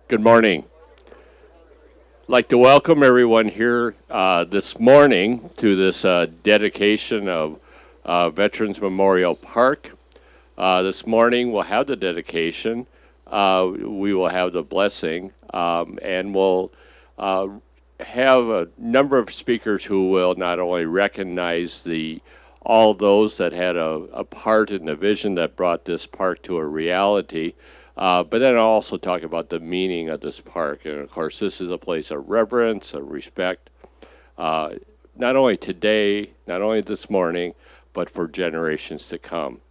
Good morning. I'd like to welcome everyone here this morning to this dedication of Veterans Memorial Park. This morning we'll have the dedication, we will have the blessing, and we'll have a number of speakers who will not only recognize all those that had a part in the vision that brought this park to a reality, but then I'll also talk about the meaning of this park. And of course, this is a place of reverence, of respect, not only today, not only this morning, but for generations to come.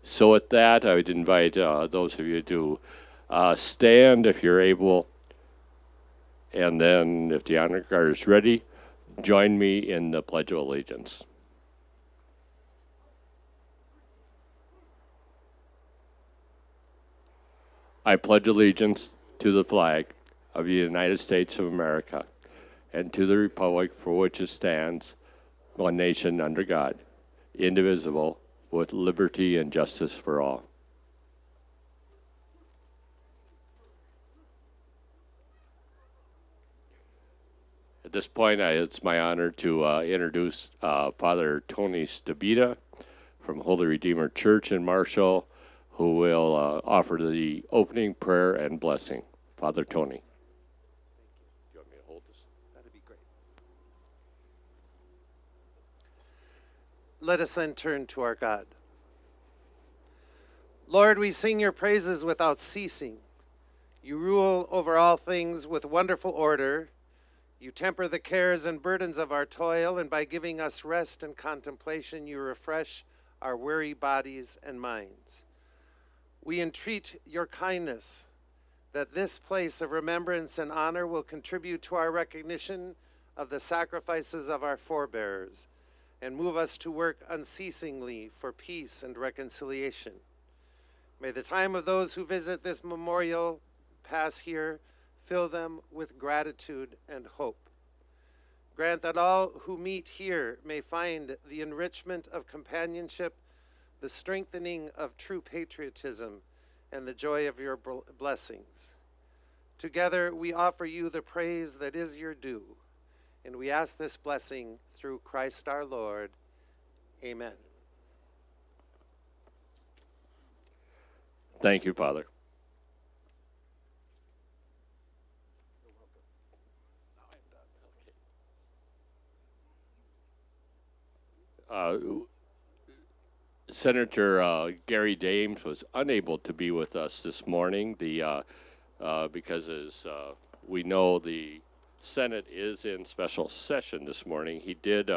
So with that, I would invite those of you to stand if you're able. And then if the honor guard is ready, join me in the Pledge of Allegiance. I pledge allegiance to the flag of the United States of America and to the republic for which it stands, one nation under God, indivisible, with liberty and justice for all. At this point, it's my honor to introduce Father Tony Stabita from Holy Redeemer Church in Marshall, who will offer the opening prayer and blessing. Father Tony. Do you want me to hold this? That'd be great. Let us then turn to our God. Lord, we sing your praises without ceasing. You rule over all things with wonderful order. You temper the cares and burdens of our toil, and by giving us rest and contemplation, you refresh our weary bodies and minds. We entreat your kindness that this place of remembrance and honor will contribute to our recognition of the sacrifices of our forebears and move us to work unceasingly for peace and reconciliation. May the time of those who visit this memorial pass here fill them with gratitude and hope. Grant that all who meet here may find the enrichment of companionship, the strengthening of true patriotism, and the joy of your blessings. Together we offer you the praise that is your due, and we ask this blessing through Christ our Lord. Amen. Thank you, Father. You're welcome. Now I'm done. Senator Gary Dames was unable to be with us this morning because, as we know, the Senate is in special session this morning. He did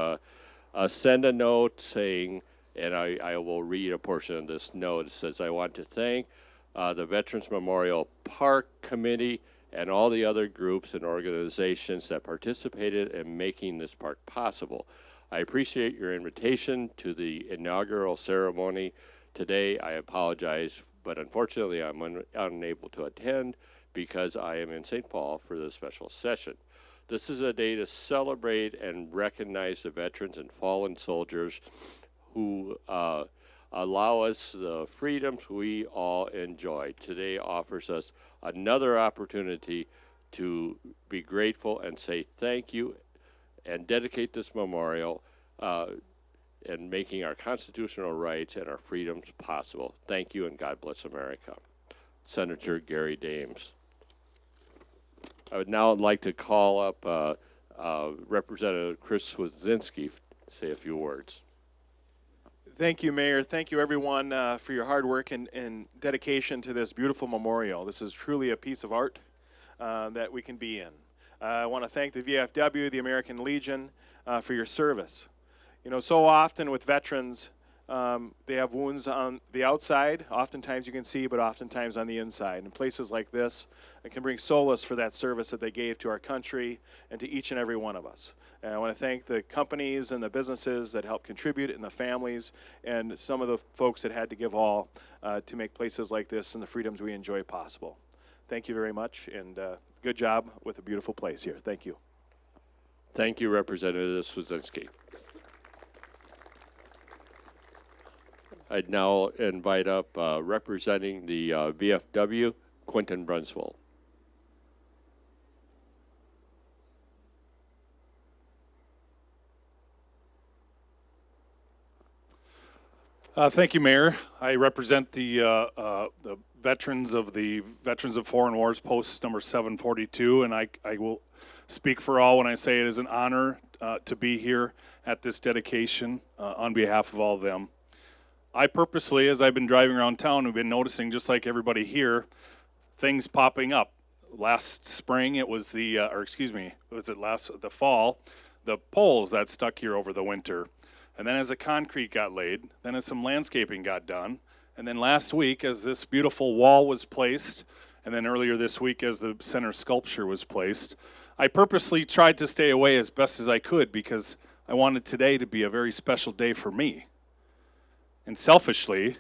send a note saying, and I will read a portion of this note. It says, I want to thank the Veterans Memorial Park Committee and all the other groups and organizations that participated in making this park possible. I appreciate your invitation to the inaugural ceremony today. I apologize, but unfortunately I'm unable to attend because I am in St. Paul for the special session. This is a day to celebrate and recognize the veterans and fallen soldiers who allow us the freedoms we all enjoy. Today offers us another opportunity to be grateful and say thank you and dedicate this memorial and making our constitutional rights and our freedoms possible. Thank you, and God bless America. Senator Gary Dames. I would now like to call up Representative Chris Swizzinski to say a few words. Thank you, Mayor. Thank you, everyone, for your hard work and dedication to this beautiful memorial. This is truly a piece of art that we can be in. I want to thank the VFW, the American Legion, for your service. You know, so often with veterans, they have wounds on the outside, oftentimes you can see, but oftentimes on the inside. And places like this, it can bring solace for that service that they gave to our country and to each and every one of us. And I want to thank the companies and the businesses that helped contribute and the families and some of the folks that had to give all to make places like this and the freedoms we enjoy possible. Thank you very much, and good job with a beautiful place here. Thank you. Thank you, Representative Swizzinski. I'd now invite up representing the VFW, Quentin Brunswell. Thank you, Mayor. I represent the veterans of Foreign Wars Post number 742, and I will speak for all when I say it is an honor to be here at this dedication on behalf of all of them. I purposely, as I've been driving around town, have been noticing, just like everybody here, things popping up. Last spring, it was the fall, the poles that stuck here over the winter. And then as the concrete got laid, then as some landscaping got done, and then last week as this beautiful wall was placed, and then earlier this week as the center sculpture was placed, I purposely tried to stay away as best as I could because I wanted today to be a very special day for me. And selfishly,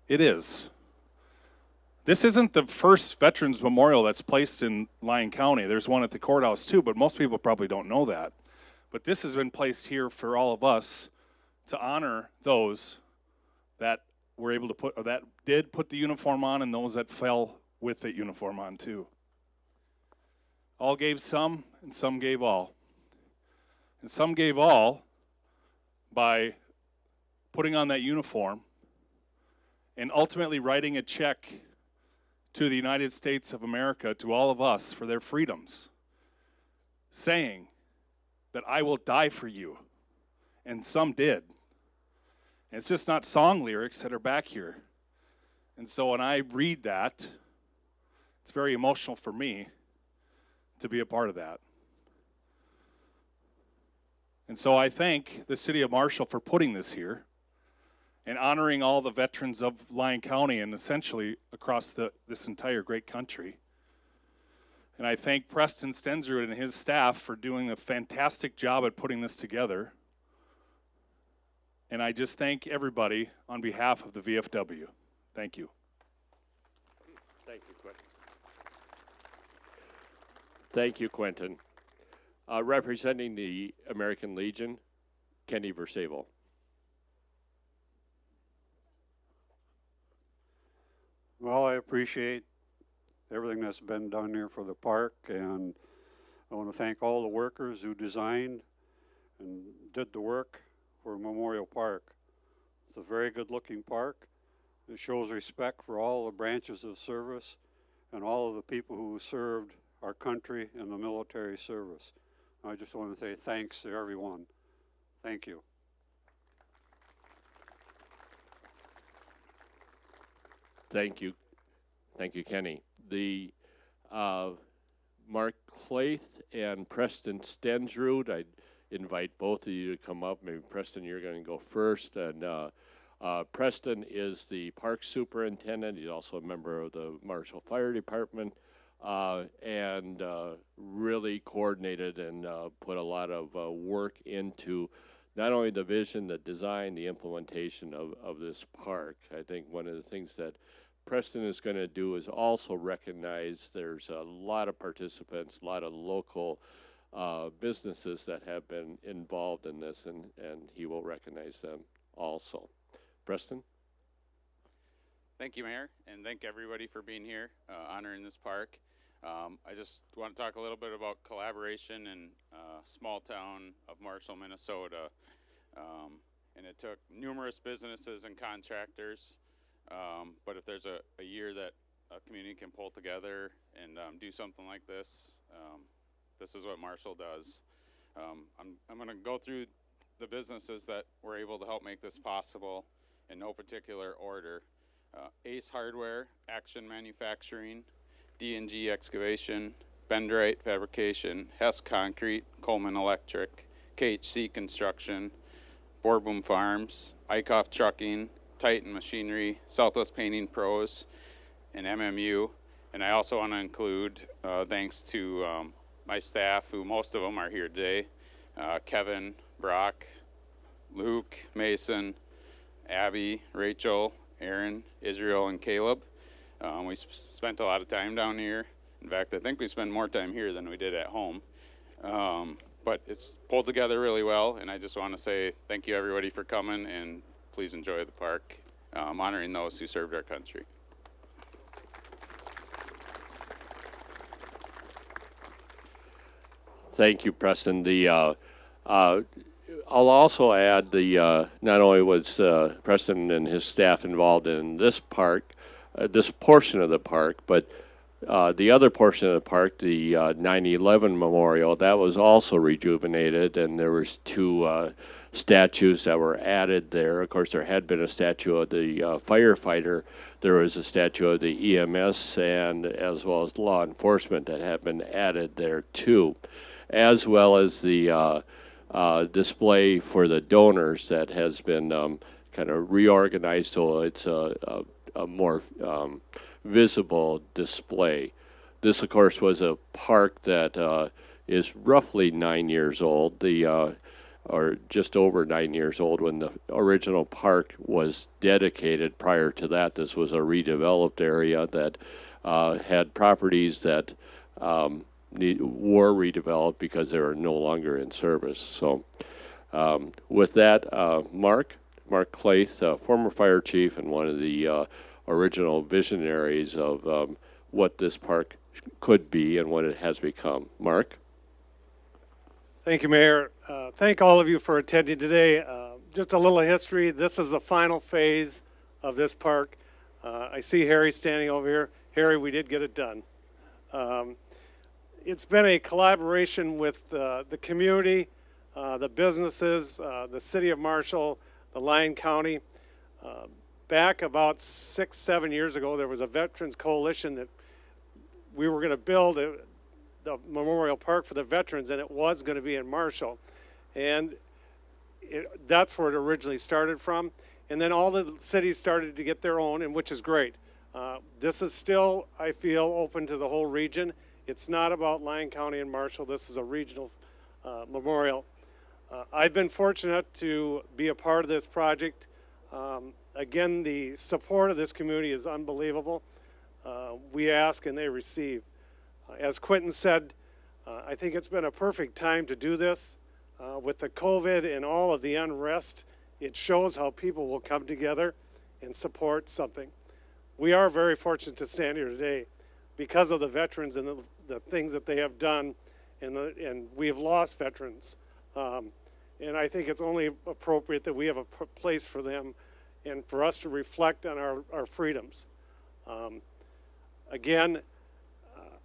it is. This isn't the first Veterans Memorial that's placed in Lyon County. There's one at the courthouse too, but most people probably don't know that. But this has been placed here for all of us to honor those that were able to put, or that did put the uniform on, and those that fell with the uniform on too. All gave some, and some gave all. And some gave all by putting on that uniform and ultimately writing a check to the United States of America, to all of us, for their freedoms, saying that I will die for you. And some did. And it's just not song lyrics that are back here. And so when I read that, it's very emotional for me to be a part of that. And so I thank the City of Marshall for putting this here and honoring all the veterans of Lyon County and essentially across this entire great country. And I thank Preston Stensrud and his staff for doing a fantastic job at putting this together. And I just thank everybody on behalf of the VFW. Thank you. Thank you, Quentin. Thank you, Quentin. Representing the American Legion, Kenny Versable. Well, I appreciate everything that's been done here for the park, and I want to thank all the workers who designed and did the work for Memorial Park. It's a very good looking park. It shows respect for all the branches of service and all of the people who served our country in the military service. I just want to say thanks to everyone. Thank you. Thank you. Thank you, Kenny. The Mark Claith and Preston Stensrud, I'd invite both of you to come up. Maybe Preston, you're going to go first. And Preston is the park superintendent. He's also a member of the Marshall Fire Department, and really coordinated and put a lot of work into not only the vision, the design, the implementation of this park. I think one of the things that Preston is going to do is also recognize there's a lot of participants, a lot of local businesses that have been involved in this, and he will recognize them also. Preston? Thank you, Mayor, and thank everybody for being here, honoring this park. I just want to talk a little bit about collaboration in small town of Marshall, Minnesota. And it took numerous businesses and contractors, but if there's a year that a community can pull together and do something like this, this is what Marshall does. I'm going to go through the businesses that were able to help make this possible in no particular order. Ace Hardware, Action Manufacturing, D&G Excavation, Bendrite Fabrication, Hess Concrete, Coleman Electric, KHC Construction, Boardboom Farms, Eichhoff Trucking, Titan Machinery, Southwest Painting Pros, and MMU. And I also want to include thanks to my staff, who most of them are here today, Kevin, Brock, Luke, Mason, Abby, Rachel, Aaron, Israel, and Caleb. We spent a lot of time down here. In fact, I think we spent more time here than we did at home. But it's pulled together really well, and I just want to say thank you, everybody, for coming, and please enjoy the park, honoring those who served our country. Thank you, Preston. I'll also add the not only was Preston and his staff involved in this park, this portion of the park, but the other portion of the park, the 9/11 memorial, that was also rejuvenated, and there was two statues that were added there. Of course, there had been a statue of the firefighter. There was a statue of the EMS, and as well as law enforcement that had been added there too, as well as the display for the donors that has been kind of reorganized so it's a more visible display. This, of course, was a park that is roughly 9 years old, or just over 9 years old when the original park was dedicated. Prior to that, this was a redeveloped area that had properties that were redeveloped because they were no longer in service. So with that, Mark Claith, former fire chief and one of the original visionaries of what this park could be and what it has become. Mark? Thank you, Mayor. Thank all of you for attending today. Just a little history. This is the final phase of this park. I see Harry standing over here. Harry, we did get it done. It's been a collaboration with the community, the businesses, the city of Marshall, the Lyon County. Back about 6-7 years ago, there was a Veterans Coalition that we were going to build the memorial park for the veterans, and it was going to be in Marshall. And that's where it originally started from. And then all the cities started to get their own, and which is great. This is still, I feel, open to the whole region. It's not about Lyon County and Marshall. This is a regional memorial. I've been fortunate to be a part of this project. Again, the support of this community is unbelievable. We ask and they receive. As Quentin said, I think it's been a perfect time to do this. With the COVID and all of the unrest, it shows how people will come together and support something. We are very fortunate to stand here today because of the veterans and the things that they have done, and we have lost veterans. And I think it's only appropriate that we have a place for them and for us to reflect on our freedoms. Again,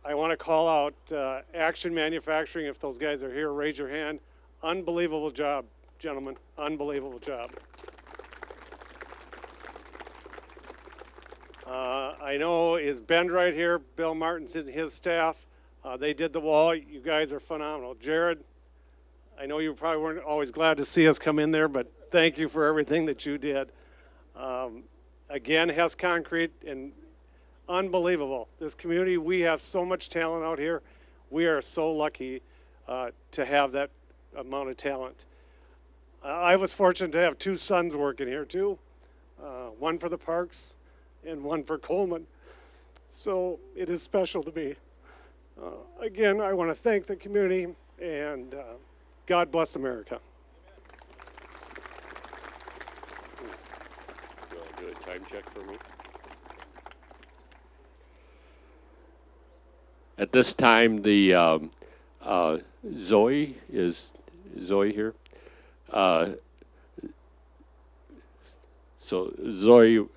I want to call out Action Manufacturing. If those guys are here, raise your hand. Unbelievable job, gentlemen. Unbelievable job. I know, is Ben right here? Bill Martins and his staff. They did the wall. You guys are phenomenal. Jared, I know you probably weren't always glad to see us come in there, but thank you for everything that you did. Again, Hess Concrete, and unbelievable. This community, we have so much talent out here. We are so lucky to have that amount of talent. I was fortunate to have two sons working here too, one for the parks and one for Coleman. So it is special to me. Again, I want to thank the community, and God bless America. You want to do a time check for me? At this time, the Zoe, is Zoe here? So Zoe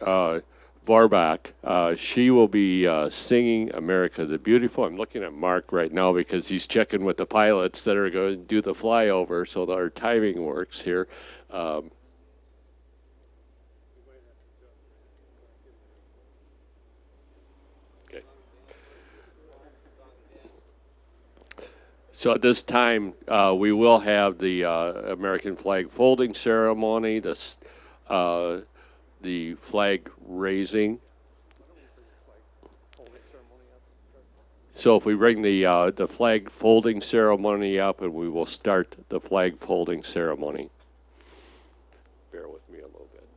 Varbach, she will be singing America the Beautiful. I'm looking at Mark right now because he's checking with the pilots that are going to do the flyover so that our timing works here. Okay. So at this time, we will have the American flag folding ceremony, the flag raising. So if we bring the flag folding ceremony up, and we will start the flag folding ceremony. Bear with me a little bit.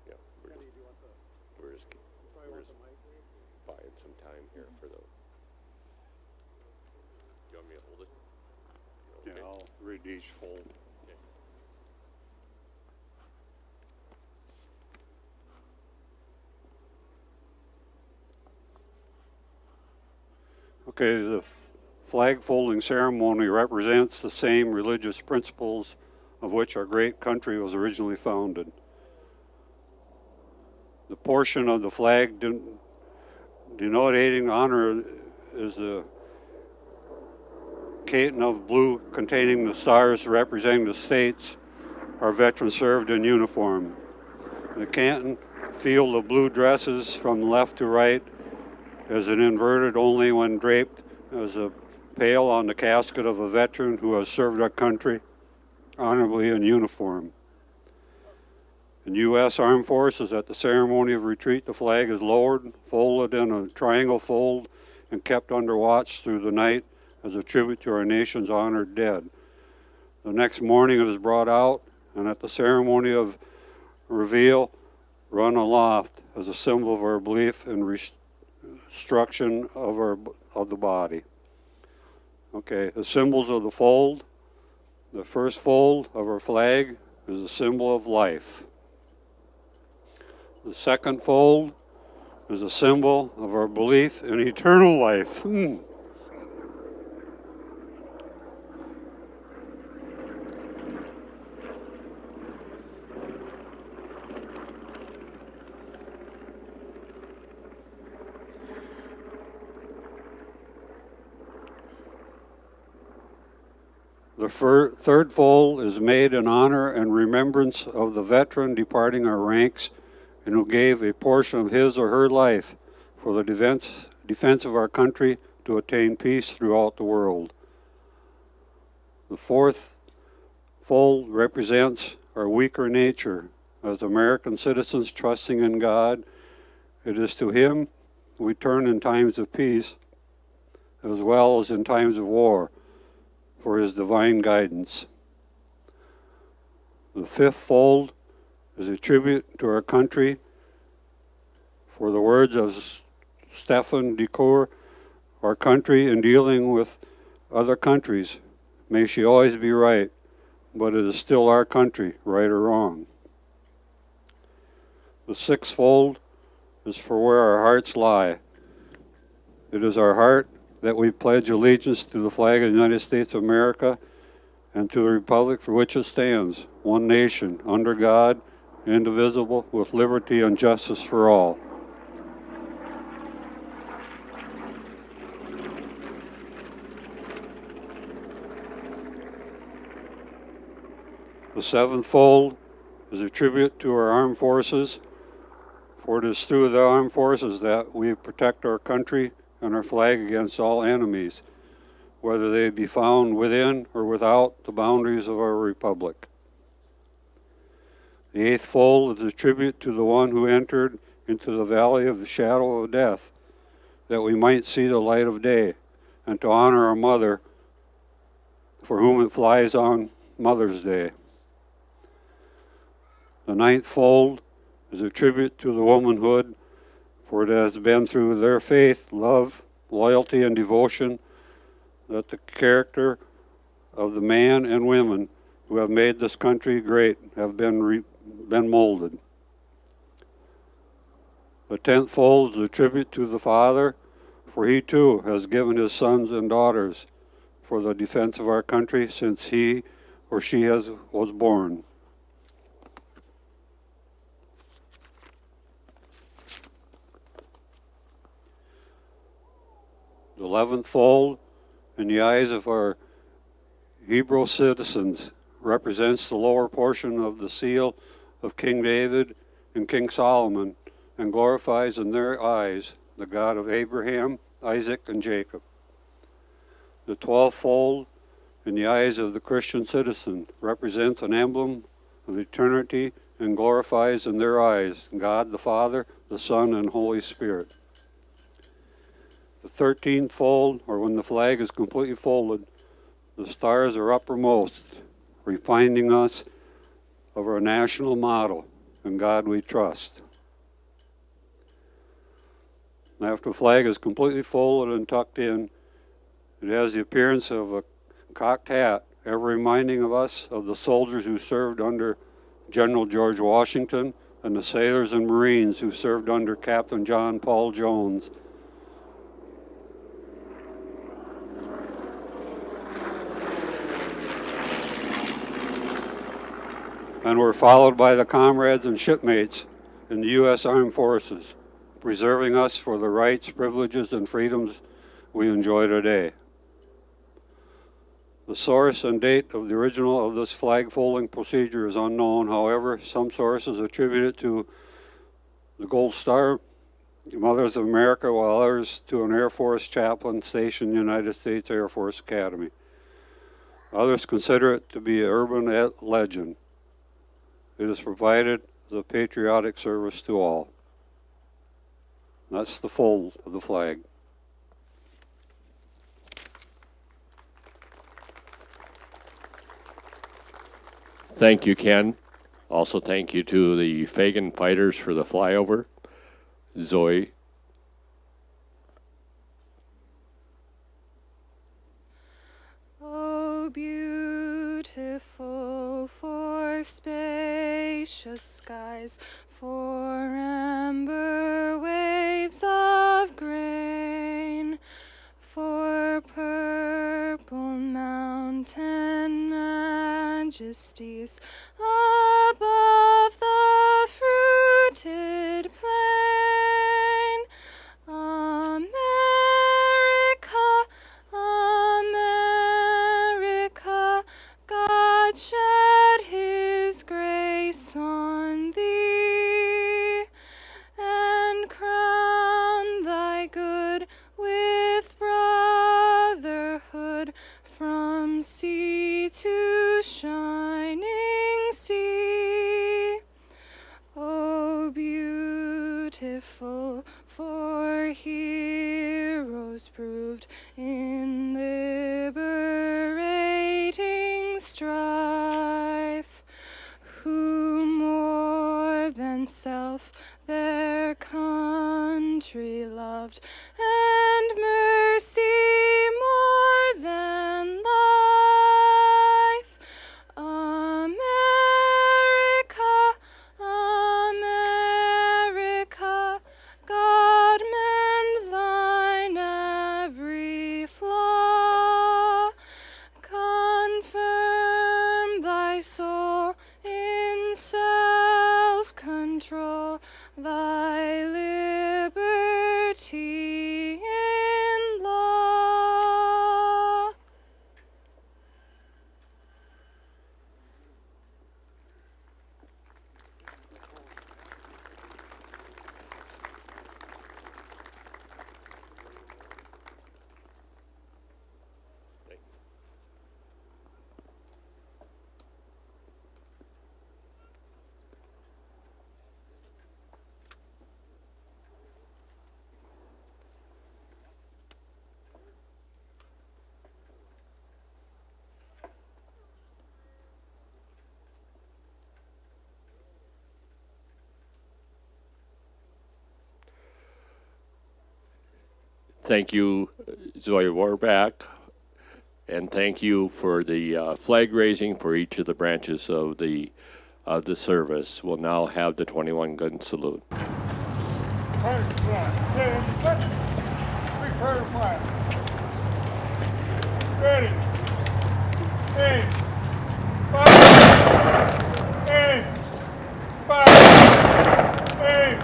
Yeah, we're just buying some time here for the. You want me to hold it? Okay. Yeah, I'll read each fold. Okay, the flag folding ceremony represents the same religious principles of which our great country was originally founded. The portion of the flag denoting honor is the canton of blue containing the stars representing the states our veterans served in uniform. The canton field of blue dresses from left to right is an inverted only when draped as a pale on the casket of a veteran who has served our country honorably in uniform. In U.S. Armed Forces, at the ceremony of retreat, the flag is lowered, folded in a triangle fold, and kept under watch through the night as a tribute to our nation's honored dead. The next morning it is brought out, and at the ceremony of reveal, run aloft as a symbol of our belief in restructuring of the body. Okay, the symbols of the fold. The first fold of our flag is a symbol of life. The second fold is a symbol of our belief in eternal life. The third fold is made in honor and remembrance of the veteran departing our ranks and who gave a portion of his or her life for the defense of our country to attain peace throughout the world. The fourth fold represents our weaker nature as American citizens trusting in God. It is to Him we turn in times of peace as well as in times of war for His divine guidance. The fifth fold is a tribute to our country for the words of Stefan Decour, our country in dealing with other countries. May she always be right, but it is still our country, right or wrong. The sixth fold is for where our hearts lie. It is our heart that we pledge allegiance to the flag of the United States of America and to the republic for which it stands, one nation, under God, indivisible, with liberty and justice for all. The seventh fold is a tribute to our armed forces, for it is through the armed forces that we protect our country and our flag against all enemies, whether they be found within or without the boundaries of our republic. The eighth fold is a tribute to the one who entered into the valley of the shadow of death, that we might see the light of day, and to honor our mother, for whom it flies on Mother's Day. The ninth fold is a tribute to the womanhood, for it has been through their faith, love, loyalty, and devotion that the character of the man and women who have made this country great have been molded. The 10th fold is a tribute to the Father, for He too has given His sons and daughters for the defense of our country since he or she was born. The 11th fold, in the eyes of our Hebrew citizens, represents the lower portion of the seal of King David and King Solomon, and glorifies in their eyes the God of Abraham, Isaac, and Jacob. The 12th fold, in the eyes of the Christian citizen, represents an emblem of eternity and glorifies in their eyes God the Father, the Son, and Holy Spirit. The 13th fold, or when the flag is completely folded, the stars are uppermost, reminding us of our national motto, "In God we trust." After the flag is completely folded and tucked in, it has the appearance of a cocked hat, ever reminding of us of the soldiers who served under General George Washington and the sailors and Marines who served under Captain John Paul Jones. and were followed by the comrades and shipmates in the U.S. Armed Forces, preserving us for the rights, privileges, and freedoms we enjoy today. The source and date of the original of this flag folding procedure is unknown. However, some sources attribute it to the Gold Star, Mothers of America, while others to an Air Force chaplain stationed in the United States Air Force Academy. Others consider it to be an urban legend. It is provided as a patriotic service to all. That's the fold of the flag. Thank you, Ken. Also, thank you to the Fagan Fighters for the flyover. Zoe. Oh, beautiful for spacious skies, for amber waves of grain, for purple mountain majesties above the fruited plain. America, America, God shed his grace on thee, and crown thy good with brotherhood from sea to shining sea. Oh, beautiful for heroes proved in liberating strife, who more than self their country loved, and mercy more than life. America, America, God mend thine every flaw, confirm thy soul in self-control, thy liberty in law. Thank you, Zoe Warback, and thank you for the flag raising for each of the branches of the service. We'll now have the 21 gun salute. Ready. Aim. Fire. Aim. Fire. Aim.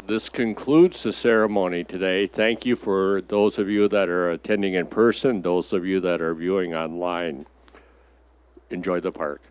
This concludes the ceremony today. Thank you for those of you that are attending in person, those of you that are viewing online. Enjoy the park.